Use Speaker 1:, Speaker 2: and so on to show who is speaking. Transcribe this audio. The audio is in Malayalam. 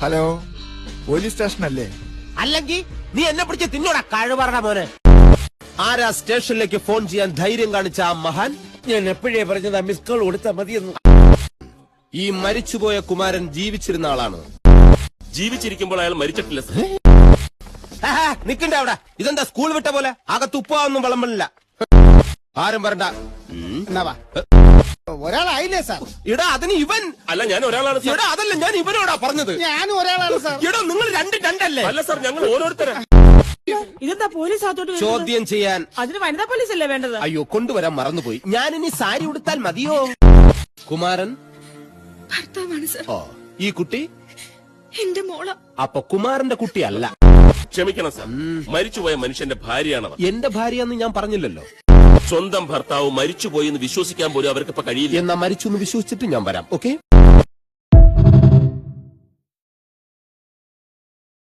Speaker 1: ഹലോ, പോലീസ് സ്റ്റേഷൻ അല്ലേ?
Speaker 2: അല്ലെങ്കിൽ നീ എന്നെ പിടിച്ച് തിന്നോടാ കഴിവറട മോനെ. ആരാ സ്റ്റേഷനിലേക്ക് ഫോൺ ചെയ്യാൻ ധൈര്യം കാണിച്ച ആ മഹാൻ?
Speaker 3: ഞാൻ എപ്പോഴേ പറഞ്ഞതാ മിസ് കോൾ കൊടുത്താൽ മതിയെന്ന്.
Speaker 2: ഈ മരിച്ചുപോയ കുമാരൻ ജീവിച്ചിരുന്ന ആളാണ്.
Speaker 4: ജീവിച്ചിരിക്കുമ്പോൾ അയാൾ മരിച്ചിട്ടില്ല സർ.
Speaker 2: നിക്കണ്ട അവിടെ. ഇതെന്താ സ്കൂൾ വിട്ട പോലെ? അകത്ത് ഉപ്പാവൊന്നും വിളമ്പില്ല. ആരും വരണ്ട.
Speaker 5: ഒരാളായില്ലേ സാർ?
Speaker 2: ഇടാ അതിന് ഇവൻ
Speaker 4: അല്ല, ഞാൻ ഒരാളാണ് സർ.
Speaker 2: ഇടാ അതല്ല, ഞാൻ ഇവനോടാ പറഞ്ഞത്.
Speaker 5: ഞാനും ഒരാളാണ് സാർ.
Speaker 2: ഇടാ നിങ്ങൾ രണ്ടല്ലേ?
Speaker 4: അല്ല സർ, ഞങ്ങൾ ഓരോരുത്തരാ.
Speaker 6: ഇതെന്താ പോലീസ് അകത്തോട്ട്
Speaker 2: ചോദ്യം ചെയ്യാൻ.
Speaker 6: അതിന് വനിതാ പോലീസ് അല്ലേ വേണ്ടത്?
Speaker 2: അയ്യോ, കൊണ്ടുവരാൻ മറന്നുപോയി. ഞാനിനി സാരി ഉടുത്താൽ മതിയോ? കുമാരൻ
Speaker 7: ഭർത്താവാണ് സർ.
Speaker 2: ഓ, ഈ കുട്ടി
Speaker 7: എന്റെ മോള.
Speaker 2: അപ്പൊ കുമാരന്റെ കുട്ടിയല്ല.
Speaker 4: ക്ഷമിക്കണം സർ, മരിച്ചുപോയ മനുഷ്യന്റെ ഭാര്യയാണവർ.
Speaker 2: എന്റെ ഭാര്യയെന്ന് ഞാൻ പറഞ്ഞില്ലല്ലോ.
Speaker 4: സ്വന്തം ഭർത്താവ് മരിച്ചുപോയി എന്ന് വിശ്വസിക്കാൻ പോലും അവർക്കിപ്പോ കഴിയില്ല.
Speaker 2: എന്നാ മരിച്ചു എന്ന് വിശ്വസിച്ചിട്ട് ഞാൻ വരാം. ഓക്കെ?